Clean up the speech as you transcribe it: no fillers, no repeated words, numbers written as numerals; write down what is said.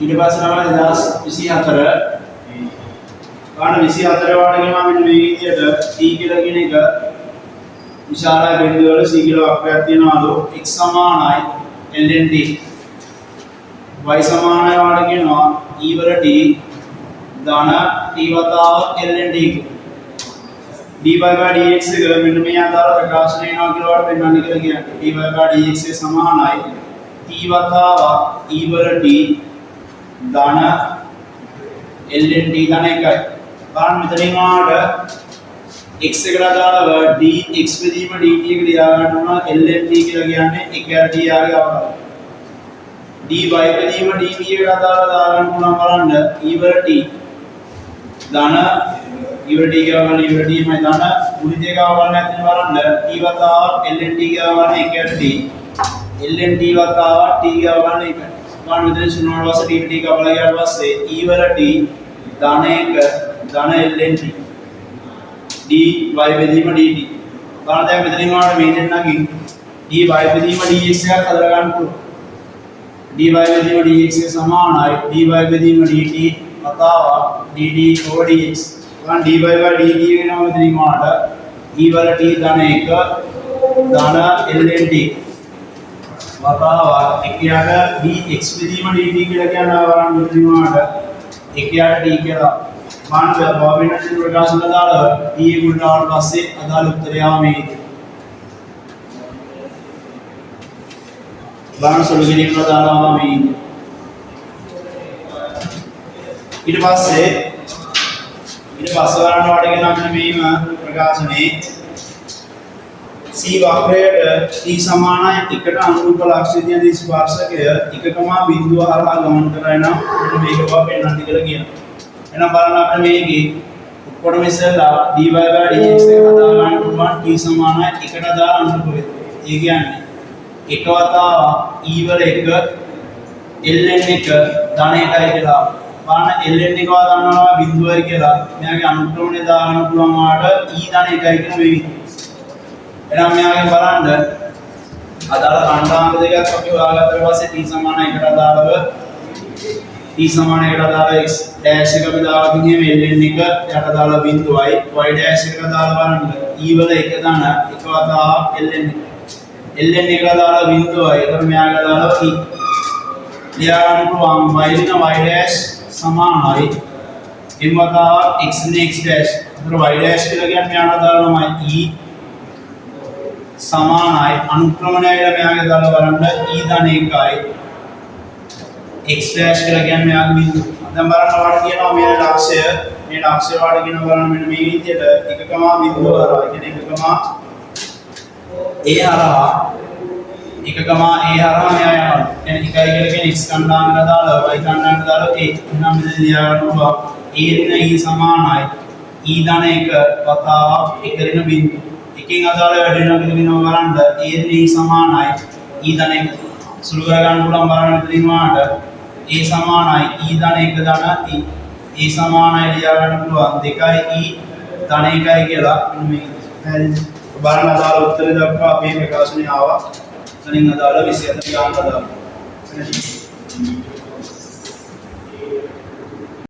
ඊට පස්සේ තමයි 2024 ගන්න 24 වාඩගෙන මෙන්න මේ විදියට t කියලා කියන එක විශාල බිඳුව වල c කියලා වක්‍රයක් තියනවාලු x සමානයි ln t y සමානයි වාඩගෙනවා e වල t ධන t වතාවක් ln t dy dx එක මෙන්න මේ ආකාර ප්‍රකාශනය වෙනවා කියලා වට පෙන්වන්න කියලා කියන්නේ dy dx එක සමානයි t වතාවක් e වල t ධන ln t ධන 1යි බලන්න මෙතනින් ආවට x එකට අදාළව dx බෙදීම dt එක ලියා ගන්නවා ln t කියලා කියන්නේ 1 t ආගේ අවකාශය dy බෙදීම dt එකට අදාළව දා ගන්න පුළුවන් බලන්න e වල t ධන e වල t ගාව ගන්න e වල t මයි ධන මුලිත එක ගාව ගන්න නැත්නම් බලන්න t වතාවක් ln t ගාව ගන්න 1 t ln t වතාවක් t ගාව ගන්න 1 බලන්න මෙතන ශුන්‍යවල වාස dt t ගාවලා ගියාට පස්සේ e වල t ධන 1 ධන ln t dy බෙදීම dt බලන්න දැන් මෙතනින් ආවට මේ දෙන්නකින් dy බෙදීම dx එකක් හදලා ගන්න පුළුවන් dy බෙදීම dx එක සමානයි dy බෙදීම dt වතාවක් dd over dx බලන්න dy dt වෙනවා මෙතනින් ආවට e වල t ධන 1 ධන ln t වතාවක් එකයට dx බෙදීම dt කියලා කියනවා බලන්න මෙතනින් ආවට එකයට t කියලා මානව බෝවිනස් ප්‍රකාශන දාලා t එකට ආවට පස්සේ අදාළ උත්තරය ආව මේ බලන්න සොලුෂන් දාලා මේ ඊට පස්සේ වරණ වඩගෙන අපිට මේම ප්‍රකාශනයේ c වක්‍රයට t සමානයි 1ට අනුරූප ලක්ෂ්‍ය තියෙන ස්පර්ශකය 1.0 හරහා ගමන් කරා නම් මෙන්න මේක බව පෙන්වන්න කියලා කියනවා. එහෙනම් බලන්න අපිට මේකේ ඔක්කොටම ඉස්සෙල්ලා dy dx එක හදා ගන්න පුළුවන් t සමානයි 1ට දාලා අනුරූප වෙනවා. ඒ කියන්නේ එක වතාවක් e වල 1 ln 1 ධන 1යි කියලා. බලන්න ln එක වාදන්නවා බිඳුවයි කියලා. මෙයාගේ අනුක්‍රමණය දා ගන්න පුළුවන් වාට e ධන 1යි කියන මේ විදිහට. එහෙනම් මෙයාගෙන් බලන්න අදාළ කණ්ඩායම් දෙකක් අපි හොයාගත්තට පස්සේ t සමාන 1ට අදාළව t සමාන 1ට අදාළව x dash එක අපි දාලා තින්නේ ln එක යට අදාළ බිඳුවයි y dash එකට අදාළ බලන්න e වල 1 ධන එක වතාවක් ln එකට අදාළ බිඳුවයි එතකොට මෙයාගේ අදාළව t ලියා ගන්න පුළුවන් y වෙන y dash සමානයි m වතාවක් x නේ x dash එතකොට y dash කියලා කියන්නේ මෙයාට අදාළ තමයි e සමානයි අනුක්‍රමණය වෙලා මෙයාගේ දාලා බලන්න e ධන 1යි x dash කියලා කියන්නේ මෙයාගේ බිඳුව. දැන් බලන්න වාට කියනවා මේ ලක්ෂ්‍ය වාට කියන බලන්න මෙන්න මේ විදිහට 1, හරහා කියන්නේ 1, a හරහා 1, a හරහා මෙයා යනවා. කියන්නේ 1යි කියලා කියන්නේ x කණ්ඩායමකට දාලා y කණ්ඩායමකට දාලා a. එහෙනම් මෙතන ලියා ගන්නවා a ඍණ e සමානයි e ධන 1 වතාවක් 1 ඍණ බිඳුව. එකකින් අදාළ වැඩි වෙනවා කියලා බලන්න a ඍණ e සමානයි e ධන 1 සුළු කර ගන්න පුළුවන් බලන්න මෙතනින් වාට a සමානයි e ධන 1 ධන e සමානයි ලියා ගන්න පුළුවන් 2යි e ධන 1යි කියලා මේ බලන්න අදාළ උත්තරේ දක්වා අපේ ප්‍රකාශනය ආවා. එතනින් අදාළ 24 ගාන අදාළ